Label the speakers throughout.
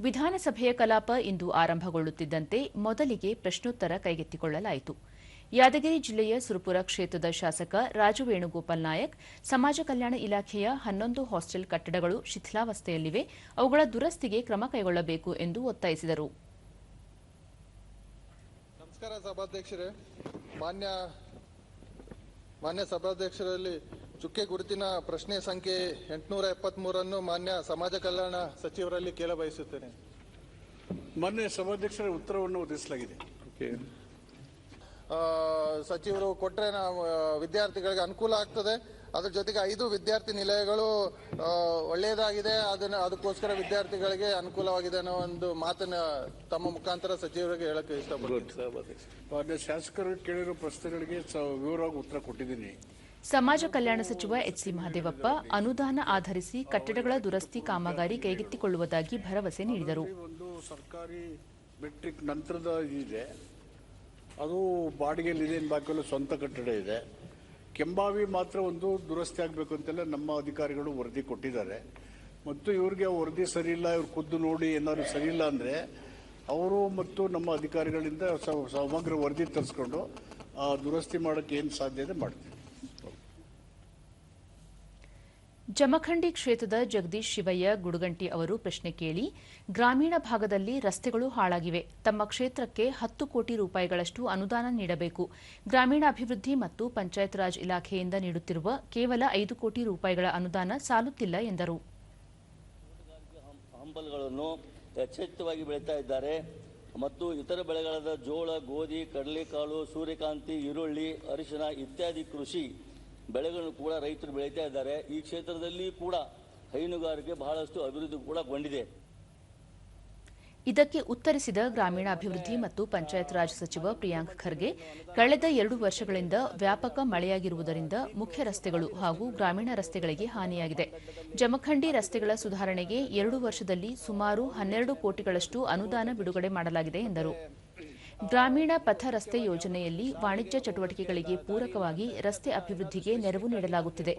Speaker 1: ವಿಧಾನಸಭೆಯ ಕಲಾಪ ಇಂದು ಆರಂಭಗೊಳ್ಳುತ್ತಿದ್ದಂತೆ ಮೊದಲಿಗೆ ಪ್ರಶ್ನೋತ್ತರ ಕೈಗೆತ್ತಿಕೊಳ್ಳಲಾಯಿತು. ಯಾದಗಿರಿ ಜಿಲ್ಲೆಯ ಸುರಪುರ ಕ್ಷೇತ್ರದ ಶಾಸಕ ರಾಜು ವೇಣುಗೋಪಾಲ್ ನಾಯಕ್ ಸಮಾಜ ಕಲ್ಯಾಣ ಇಲಾಖೆಯ 11 ಹಾಸ್ಟೆಲ್ ಕಟ್ಟಡಗಳು ಶಿಥಿಲಾವಸ್ಥೆಯಲ್ಲಿವೆ, ಅವುಗಳ ದುರಸ್ತಿಗೆ ಕ್ರಮ ಕೈಗೊಳ್ಳಬೇಕು ಎಂದು ಒತ್ತಾಯಿಸಿದರು.
Speaker 2: ನಮಸ್ಕಾರ ಸಭಾಧ್ಯಕ್ಷರೇ. ಮಾನ್ಯ ಸಭಾಧ್ಯಕ್ಷರಲ್ಲಿ ಚುಕ್ಕೆ ಗುರುತಿನ ಪ್ರಶ್ನೆ ಸಂಖ್ಯೆ 873 ಮಾನ್ಯ ಸಮಾಜ ಕಲ್ಯಾಣ ಸಚಿವರಲ್ಲಿ ಕೇಳಬಯಸುತ್ತೇನೆ.
Speaker 3: ಮಾನ್ಯ ಸಭಾಧ್ಯಕ್ಷರ ಉತ್ತರವನ್ನು ಒದಗಿಸಲಾಗಿದೆ.
Speaker 2: ಸಚಿವರು ಕೊಟ್ಟರೆ ವಿದ್ಯಾರ್ಥಿಗಳಿಗೆ ಅನುಕೂಲ ಆಗ್ತದೆ. ಅದ್ರ ಜೊತೆಗೆ 5 ವಿದ್ಯಾರ್ಥಿ ನಿಲಯಗಳು ಒಳ್ಳೆಯದಾಗಿದೆ, ಅದಕ್ಕೋಸ್ಕರ ವಿದ್ಯಾರ್ಥಿಗಳಿಗೆ ಅನುಕೂಲವಾಗಿದೆ ಅನ್ನೋ ಒಂದು ಮಾತನ್ನ ತಮ್ಮ ಮುಖಾಂತರ ಸಚಿವರಿಗೆ ಹೇಳಕ್ಕೆ ಇಷ್ಟಪಡ್ತೀನಿ.
Speaker 3: ಮಾನ್ಯ ಶಾಸಕರು ಕೇಳಿರೋ ಪ್ರಶ್ನೆಗಳಿಗೆ ವಿವರವಾಗಿ ಉತ್ತರ ಕೊಟ್ಟಿದ್ದೀನಿ.
Speaker 1: ಸಮಾಜ ಕಲ್ಯಾಣ ಸಚಿವ ಎಚ್.ಸಿ. ಮಹದೇವಪ್ಪ ಅನುದಾನ ಆಧರಿಸಿ ಕಟ್ಟಡಗಳ ದುರಸ್ತಿ ಕಾಮಗಾರಿ ಕೈಗೆತ್ತಿಕೊಳ್ಳುವುದಾಗಿ ಭರವಸೆ ನೀಡಿದರು.
Speaker 3: ಒಂದು ಸರ್ಕಾರಿ ಮೆಟ್ರಿಕ್ ನಂತರದ ಇದೆ, ಅದು ಬಾಡಿಗೆಯಲ್ಲಿದೆ, ಬಾಕಿ ಸ್ವಂತ ಕಟ್ಟಡ ಇದೆ. ಕೆಂಬಾವಿ ಮಾತ್ರ ಒಂದು ದುರಸ್ತಿ ಆಗಬೇಕು ಅಂತೆಲ್ಲ ನಮ್ಮ ಅಧಿಕಾರಿಗಳು ವರದಿ ಕೊಟ್ಟಿದ್ದಾರೆ. ಮತ್ತು ಇವ್ರಿಗೆ ವರದಿ ಸರಿ ಇಲ್ಲ, ಇವ್ರು ಖುದ್ದು ನೋಡಿ ಏನಾದ್ರು ಸರಿ ಇಲ್ಲ ಅಂದರೆ ಅವರು ಮತ್ತು ನಮ್ಮ ಅಧಿಕಾರಿಗಳಿಂದ ಸಮಗ್ರ ವರದಿ ತರಿಸ್ಕೊಂಡು ದುರಸ್ತಿ ಮಾಡೋಕ್ಕೆ ಏನು ಸಾಧ್ಯ ಇದೆ ಮಾಡ್ತೀವಿ.
Speaker 1: ಜಮಖಂಡಿ ಕ್ಷೇತ್ರದ ಜಗದೀಶ್ ಶಿವಯ್ಯ ಗುಡುಗಂಟಿ ಅವರು ಪ್ರಶ್ನೆ ಕೇಳಿ, ಗ್ರಾಮೀಣ ಭಾಗದಲ್ಲಿ ರಸ್ತೆಗಳು ಹಾಳಾಗಿವೆ, ತಮ್ಮ ಕ್ಷೇತ್ರಕ್ಕೆ 10 ಕೋಟಿ ರೂಪಾಯಿಗಳಷ್ಟು ಅನುದಾನ ನೀಡಬೇಕು, ಗ್ರಾಮೀಣಾಭಿವೃದ್ಧಿ ಮತ್ತು ಪಂಚಾಯತ್ ರಾಜ್ ಇಲಾಖೆಯಿಂದ ನೀಡುತ್ತಿರುವ ಕೇವಲ 5 ಕೋಟಿ ರೂಪಾಯಿಗಳ ಅನುದಾನ ಸಾಲುತ್ತಿಲ್ಲ ಎಂದರು.
Speaker 4: ಹಂಬಲಗಳನ್ನು ಯಥೇಚ್ಛವಾಗಿ ಬೆಳೀತಾ ಇದ್ದಾರೆ ಮತ್ತು ಇತರ ಬೆಳೆಗಳಾದ ಜೋಳ, ಗೋಧಿ, ಕಡಲೆಕಾಳು, ಸೂರ್ಯಕಾಂತಿ, ಈರುಳ್ಳಿ, ಅರಿಶಿನ ಇತ್ಯಾದಿ ಕೃಷಿ ಬೆಳೆಗಳನ್ನು ಕೂಡ ರೈತರು ಬೆಳೀತಾ ಇದ್ದಾರೆ. ಈ ಕ್ಷೇತ್ರದಲ್ಲಿ ಕೂಡ ಹೈನುಗಾರಿಕೆ ಬಹಳಷ್ಟು ಅಭಿವೃದ್ಧಿ ಕೂಡ ಗೊಂಡಿದೆ.
Speaker 1: ಇದಕ್ಕೆ ಉತ್ತರಿಸಿದ ಗ್ರಾಮೀಣಾಭಿವೃದ್ಧಿ ಮತ್ತು ಪಂಚಾಯತ್ ರಾಜ್ ಸಚಿವ ಪ್ರಿಯಾಂಕ್ ಖರ್ಗೆ, ಕಳೆದ 2 ವರ್ಷಗಳಿಂದ ವ್ಯಾಪಕ ಮಳೆಯಾಗಿರುವುದರಿಂದ ಮುಖ್ಯ ರಸ್ತೆಗಳು ಹಾಗೂ ಗ್ರಾಮೀಣ ರಸ್ತೆಗಳಿಗೆ ಹಾನಿಯಾಗಿದೆ. ಜಮಖಂಡಿ ರಸ್ತೆಗಳ ಸುಧಾರಣೆಗೆ 2 ವರ್ಷದಲ್ಲಿ ಸುಮಾರು 12 ಕೋಟಿಗಳಷ್ಟು ಅನುದಾನ ಬಿಡುಗಡೆ ಮಾಡಲಾಗಿದೆ ಎಂದರು. ಗ್ರಾಮೀಣ ಪಥ ರಸ್ತೆ ಯೋಜನೆಯಲ್ಲಿ ವಾಣಿಜ್ಯ ಚಟುವಟಿಕೆಗಳಿಗೆ ಪೂರಕವಾಗಿ ರಸ್ತೆ ಅಭಿವೃದ್ಧಿಗೆ ನೆರವು ನೀಡಲಾಗುತ್ತಿದೆ.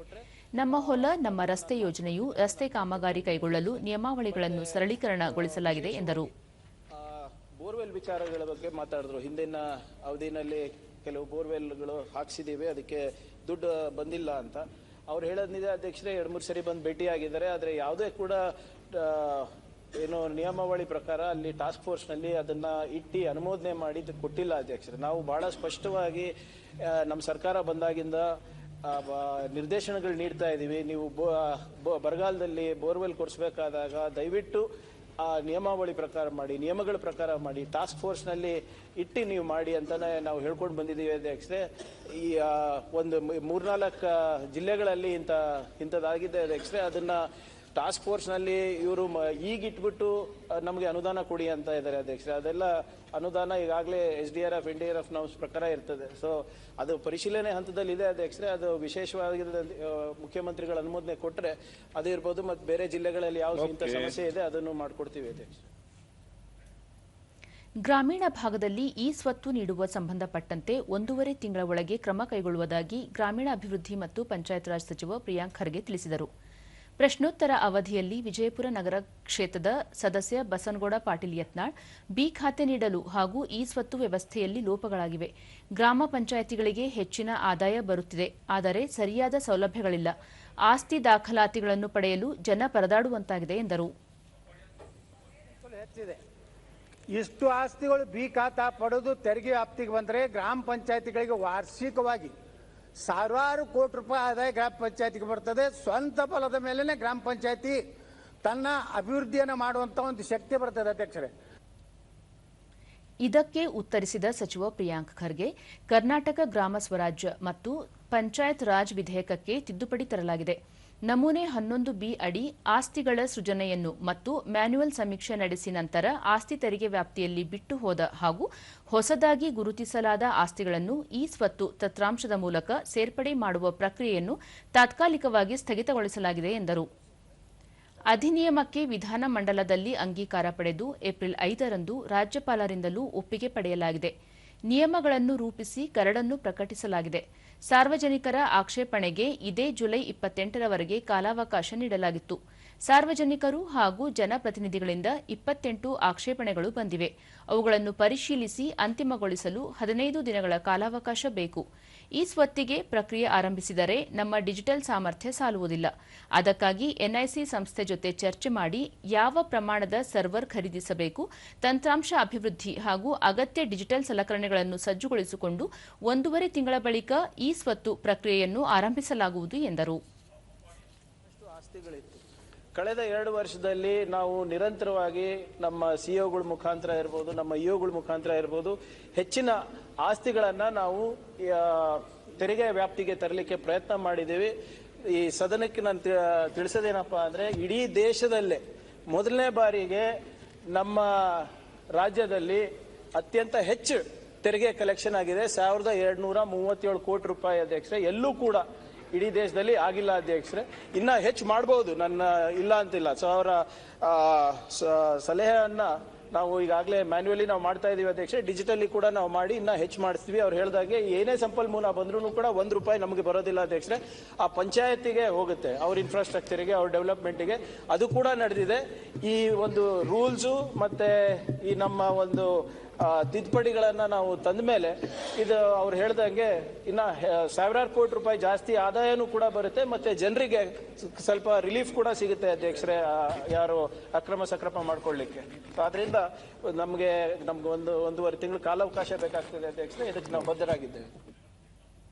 Speaker 1: ನಮ್ಮ ಹೊಲ ನಮ್ಮ ರಸ್ತೆ ಯೋಜನೆಯು ರಸ್ತೆ ಕಾಮಗಾರಿ ಕೈಗೊಳ್ಳಲು ನಿಯಮಾವಳಿಗಳನ್ನು ಸರಳೀಕರಣಗೊಳಿಸಲಾಗಿದೆ ಎಂದರು.
Speaker 5: ಬೋರ್ವೆಲ್ ವಿಚಾರಗಳ ಬಗ್ಗೆ ಮಾತಾಡಿದ್ರು. ಹಿಂದಿನ ಅವಧಿನಲ್ಲಿ ಕೆಲವು ಬೋರ್ವೆಲ್ಗಳು ಹಾಕ್ಸಿದೀವಿ, ಅದಕ್ಕೆ ದುಡ್ಡು ಬಂದಿಲ್ಲ ಅಂತ ಅವ್ರು ಹೇಳೋದಿದೆ. ಅಧ್ಯಕ್ಷರೇ 2-3 ಸರಿ ಬಂದು ಭೇಟಿಯಾಗಿದ್ದಾರೆ. ಆದರೆ ಯಾವುದೇ ಕೂಡ ಏನು ನಿಯಮಾವಳಿ ಪ್ರಕಾರ ಅಲ್ಲಿ ಟಾಸ್ಕ್ ಫೋರ್ಸ್ನಲ್ಲಿ ಅದನ್ನ ಇಟ್ಟು ಅನುಮೋದನೆ ಮಾಡಿ ಕೊಟ್ಟಿಲ್ಲ ಅಧ್ಯಕ್ಷರೇ. ನಾವು ಬಹಳ ಸ್ಪಷ್ಟವಾಗಿ ನಮ್ಮ ಸರ್ಕಾರ ಬಂದಾಗಿಂದ ನಿರ್ದೇಶನಗಳು ನೀಡ್ತಾ ಇದ್ದೀವಿ. ನೀವು ಬರಗಾಲದಲ್ಲಿ ಬೋರ್ವೆಲ್ ಕೊಡಿಸ್ಬೇಕಾದಾಗ ದಯವಿಟ್ಟು ಆ ನಿಯಮಾವಳಿ ಪ್ರಕಾರ ಮಾಡಿ, ನಿಯಮಗಳ ಪ್ರಕಾರ ಮಾಡಿ, ಟಾಸ್ಕ್ ಫೋರ್ಸ್ನಲ್ಲಿ ಇಟ್ಟು ನೀವು ಮಾಡಿ ಅಂತಾನೆ ನಾವು ಹೇಳ್ಕೊಂಡು ಬಂದಿದ್ದೀವಿ ಅಧ್ಯಕ್ಷರೇ. ಈ ಒಂದು 3-4 ಜಿಲ್ಲೆಗಳಲ್ಲಿ ಇಂಥದ್ದಾಗಿದೆ ಅಧ್ಯಕ್ಷರೇ. ಅದನ್ನ ಟಾಸ್ಕ್ ಫೋರ್ಸ್ನಲ್ಲಿ ಇವರು ಈಗ ಇಟ್ಬಿಟ್ಟು ನಮಗೆ ಅನುದಾನ ಕೊಡಿ ಅಂತ ಇದ್ದಾರೆ ಅಧ್ಯಕ್ಷರೇ. ಅದೆಲ್ಲ ಅನುದಾನ ಈಗಾಗಲೇ SDRF NDRF ನಾಮ್ಸ್ ಪ್ರಕಾರ ಇರ್ತದೆ. ಸೊ ಅದು ಪರಿಶೀಲನೆ ಹಂತದಲ್ಲಿ ಇದೆ ಅಧ್ಯಕ್ಷರೇ. ಅದು ವಿಶೇಷವಾಗಿ ಮುಖ್ಯಮಂತ್ರಿಗಳ ಅನುಮೋದನೆ ಕೊಟ್ಟರೆ ಅದು ಇರ್ಬೋದು. ಮತ್ತು ಬೇರೆ ಜಿಲ್ಲೆಗಳಲ್ಲಿ ಯಾವ ಇಂಥ ಸಮಸ್ಯೆ ಇದೆ ಅದನ್ನು ಮಾಡಿಕೊಡ್ತೀವಿ ಅಧ್ಯಕ್ಷರೇ.
Speaker 1: ಗ್ರಾಮೀಣ ಭಾಗದಲ್ಲಿ ಈ ಸ್ವತ್ತು ನೀಡುವ ಸಂಬಂಧಪಟ್ಟಂತೆ 1.5 ತಿಂಗಳ ಒಳಗೆ ಕ್ರಮ ಕೈಗೊಳ್ಳುವುದಾಗಿ ಗ್ರಾಮೀಣಾಭಿವೃದ್ಧಿ ಮತ್ತು ಪಂಚಾಯತ್ ರಾಜ್ ಸಚಿವ ಪ್ರಿಯಾಂಕ್ ಖರ್ಗೆ ತಿಳಿಸಿದರು. ಪ್ರಶ್ನೋತ್ತರ ಅವಧಿಯಲ್ಲಿ ವಿಜಯಪುರ ನಗರ ಕ್ಷೇತ್ರದ ಸದಸ್ಯ ಬಸನಗೌಡ ಪಾಟೀಲ್ ಯತ್ನಾಳ್, ಬಿ ಖಾತೆ ನೀಡಲು ಹಾಗೂ ಈ ಸ್ವತ್ತು ವ್ಯವಸ್ಥೆಯಲ್ಲಿ ಲೋಪಗಳಾಗಿವೆ, ಗ್ರಾಮ ಪಂಚಾಯಿತಿಗಳಿಗೆ ಹೆಚ್ಚಿನ ಆದಾಯ ಬರುತ್ತಿದೆ, ಆದರೆ ಸರಿಯಾದ ಸೌಲಭ್ಯಗಳಿಲ್ಲ, ಆಸ್ತಿ ದಾಖಲಾತಿಗಳನ್ನು ಪಡೆಯಲು ಜನ ಪರದಾಡುವಂತಾಗಿದೆ ಎಂದರು.
Speaker 6: ಇಷ್ಟು ಆಸ್ತಿಗಳು ಬಿ ಖಾತಾ ಪಡೆದು ತೆರಿಗೆ ವ್ಯಾಪ್ತಿಗೆ ಬಂದರೆ ಗ್ರಾಮ ಪಂಚಾಯಿತಿಗಳಿಗೆ ವಾರ್ಷಿಕವಾಗಿ ಸಾವಿರಾರು ಕೋಟಿ ರೂಪಾಯಿ ಆದಾಯ ಗ್ರಾಮ ಪಂಚಾಯತಿಗೆ ಬರ್ತದೆ. ಸ್ವಂತ ಫಲದ ಮೇಲೆನೆ ಗ್ರಾಮ ಪಂಚಾಯತಿ ತನ್ನ ಅಭಿವೃದ್ಧಿಯನ್ನು ಮಾಡುವಂತ ಒಂದು ಶಕ್ತಿ ಬರ್ತದೆ ಅಧ್ಯಕ್ಷರೇ.
Speaker 1: ಇದಕ್ಕೆ ಉತ್ತರಿಸಿದ ಸಚಿವ ಪ್ರಿಯಾಂಕ್ ಖರ್ಗೆ, ಕರ್ನಾಟಕ ಗ್ರಾಮ ಸ್ವರಾಜ್ಯ ಮತ್ತು ಪಂಚಾಯತ್ ರಾಜ್ ವಿಧೇಯಕಕ್ಕೆ ತಿದ್ದುಪಡಿ ತರಲಾಗಿದೆ. ನಮೂನೆ 11B ಅಡಿ ಆಸ್ತಿಗಳ ಸೃಜನೆಯನ್ನು ಮತ್ತು ಮ್ಯಾನ್ಯುಯಲ್ ಸಮೀಕ್ಷೆ ನಡೆಸಿ ನಂತರ ಆಸ್ತಿ ತೆರಿಗೆ ವ್ಯಾಪ್ತಿಯಲ್ಲಿ ಬಿಟ್ಟು ಹೋದ ಹಾಗೂ ಹೊಸದಾಗಿ ಗುರುತಿಸಲಾದ ಆಸ್ತಿಗಳನ್ನು ಈ ಸ್ವತ್ತು ತತ್ರಾಂಶದ ಮೂಲಕ ಸೇರ್ಪಡೆ ಮಾಡುವ ಪ್ರಕ್ರಿಯೆಯನ್ನು ತಾತ್ಕಾಲಿಕವಾಗಿ ಸ್ಥಗಿತಗೊಳಿಸಲಾಗಿದೆ ಎಂದರು. ಅಧಿನಿಯಮಕ್ಕೆ ವಿಧಾನಮಂಡಲದಲ್ಲಿ ಅಂಗೀಕಾರ ಪಡೆದು ಏಪ್ರಿಲ್ 5ರಂದು ರಾಜ್ಯಪಾಲರಿಂದಲೂ ಒಪ್ಪಿಗೆ ಪಡೆಯಲಾಗಿದೆ. ನಿಯಮಗಳನ್ನು ರೂಪಿಸಿ ಕರಡನ್ನು ಪ್ರಕಟಿಸಲಾಗಿದೆ. ಸಾರ್ವಜನಿಕರ ಆಕ್ಷೇಪಣೆಗೆ ಇದೇ ಜುಲೈ 28ರವರೆಗೆ ಕಾಲಾವಕಾಶ ನೀಡಲಾಗಿತ್ತು. ಸಾರ್ವಜನಿಕರು ಹಾಗೂ ಜನಪ್ರತಿನಿಧಿಗಳಿಂದ 28 ಆಕ್ಷೇಪಣೆಗಳು ಬಂದಿವೆ. ಅವುಗಳನ್ನು ಪರಿಶೀಲಿಸಿ ಅಂತಿಮಗೊಳಿಸಲು 15 ದಿನಗಳ ಕಾಲಾವಕಾಶ ಬೇಕು. ಈ ಸ್ವತ್ತಿಗೆ ಪ್ರಕ್ರಿಯೆ ಆರಂಭಿಸಿದರೆ ನಮ್ಮ ಡಿಜಿಟಲ್ ಸಾಮರ್ಥ್ಯ ಸಾಲುವುದಿಲ್ಲ. ಅದಕ್ಕಾಗಿ ಎನ್ಐಸಿ ಸಂಸ್ಥೆ ಜೊತೆ ಚರ್ಚೆ ಮಾಡಿ ಯಾವ ಪ್ರಮಾಣದ ಸರ್ವರ್ ಖರೀದಿಸಬೇಕು, ತಂತ್ರಾಂಶ ಅಭಿವೃದ್ಧಿ ಹಾಗೂ ಅಗತ್ಯ ಡಿಜಿಟಲ್ ಸಲಕರಣೆಗಳನ್ನು ಸಜ್ಜುಗೊಳಿಸಿಕೊಂಡು 1.5 ತಿಂಗಳ ಬಳಿಕ ಈ ಸ್ವತ್ತು ಪ್ರಕ್ರಿಯೆಯನ್ನು ಆರಂಭಿಸಲಾಗುವುದು ಎಂದರು.
Speaker 5: ಕಳೆದ 2 ವರ್ಷದಲ್ಲಿ ನಾವು ನಿರಂತರವಾಗಿ ನಮ್ಮ ಸಿಇಒಗಳ ಮುಖಾಂತರ ಇರ್ಬೋದು, ನಮ್ಮ ಇಒಗಳ ಮುಖಾಂತರ ಇರ್ಬೋದು, ಹೆಚ್ಚಿನ ಆಸ್ತಿಗಳನ್ನ ನಾವು ತೆರಿಗೆ ವ್ಯಾಪ್ತಿಗೆ ತರಲಿಕ್ಕೆ ಪ್ರಯತ್ನ ಮಾಡಿದ್ದೀವಿ. ಈ ಸದನಕ್ಕೆ ನಾನು ತಿಳಿಸೋದೇನಪ್ಪಾ ಅಂದ್ರೆ, ಇಡೀ ದೇಶದಲ್ಲೇ ಮೊದಲನೇ ಬಾರಿಗೆ ನಮ್ಮ ರಾಜ್ಯದಲ್ಲಿ ಅತ್ಯಂತ ಹೆಚ್ಚು ತೆರಿಗೆ ಕಲೆಕ್ಷನ್ ಆಗಿದೆ. 1237 ಕೋಟಿ ರೂಪಾಯಿ ಅಧ್ಯಕ್ಷರೇ. ಎಲ್ಲೂ ಕೂಡ ಇಡೀ ದೇಶದಲ್ಲಿ ಆಗಿಲ್ಲ ಅಧ್ಯಕ್ಷರೇ. ಇನ್ನ ಹೆಚ್ಚು ಮಾಡಬಹುದು, ನನ್ನ ಇಲ್ಲ ಅಂತಿಲ್ಲ. ಸೊ ಅವರ ಸಲಹೆಯನ್ನ ನಾವು ಈಗಾಗಲೇ ಮ್ಯಾನ್ಯುವಲಿ ನಾವು ಮಾಡ್ತಾ ಇದೀವಿ ಅಧ್ಯಕ್ಷರೇ. ಡಿಜಿಟಲಿ ಕೂಡ ನಾವು ಮಾಡಿ ಇನ್ನ ಹೆಚ್ಚು ಮಾಡಿಸ್ತೀವಿ. ಅವ್ರು ಹೇಳಿದಾಗೆ ಏನೇ ಸಂಪನ್ಮೂಲ ಬಂದ್ರೂ ಕೂಡ ₹1 ನಮಗೆ ಬರೋದಿಲ್ಲ ಅಧ್ಯಕ್ಷರೇ. ಆ ಪಂಚಾಯತಿಗೆ ಹೋಗುತ್ತೆ, ಅವ್ರ ಇನ್ಫ್ರಾಸ್ಟ್ರಕ್ಚರ್ಗೆ, ಅವ್ರ ಡೆವಲಪ್ಮೆಂಟ್ಗೆ. ಅದು ಕೂಡ ನಡೆದಿದೆ. ಈ ಒಂದು ರೂಲ್ಸು ಮತ್ತೆ ಈ ನಮ್ಮ ಒಂದು ತಿದ್ದುಪಡಿಗಳನ್ನ ನಾವು ತಂದ ಮೇಲೆ ಇದು ಅವ್ರು ಹೇಳ್ದಂಗೆ ಇನ್ನ ಸಾವಿರಾರು ಕೋಟಿ ರೂಪಾಯಿ ಜಾಸ್ತಿ ಆದಾಯನೂ ಕೂಡ ಬರುತ್ತೆ, ಮತ್ತೆ ಜನರಿಗೆ ಸ್ವಲ್ಪ ರಿಲೀಫ್ ಕೂಡ ಸಿಗುತ್ತೆ ಅಧ್ಯಕ್ಷರೇ, ಯಾರು ಅಕ್ರಮ ಸಕ್ರಮ ಮಾಡ್ಕೊಳ್ಳಿಕ್ಕೆ. ಆದ್ರಿಂದ ನಮ್ಗೆ 1.5 ತಿಂಗಳು ಕಾಲಾವಕಾಶ ಬೇಕಾಗ್ತದೆ ಅಧ್ಯಕ್ಷರೇ. ಇದಕ್ಕೆ ನಾವು ಬದ್ಧರಾಗಿದ್ದೇವೆ.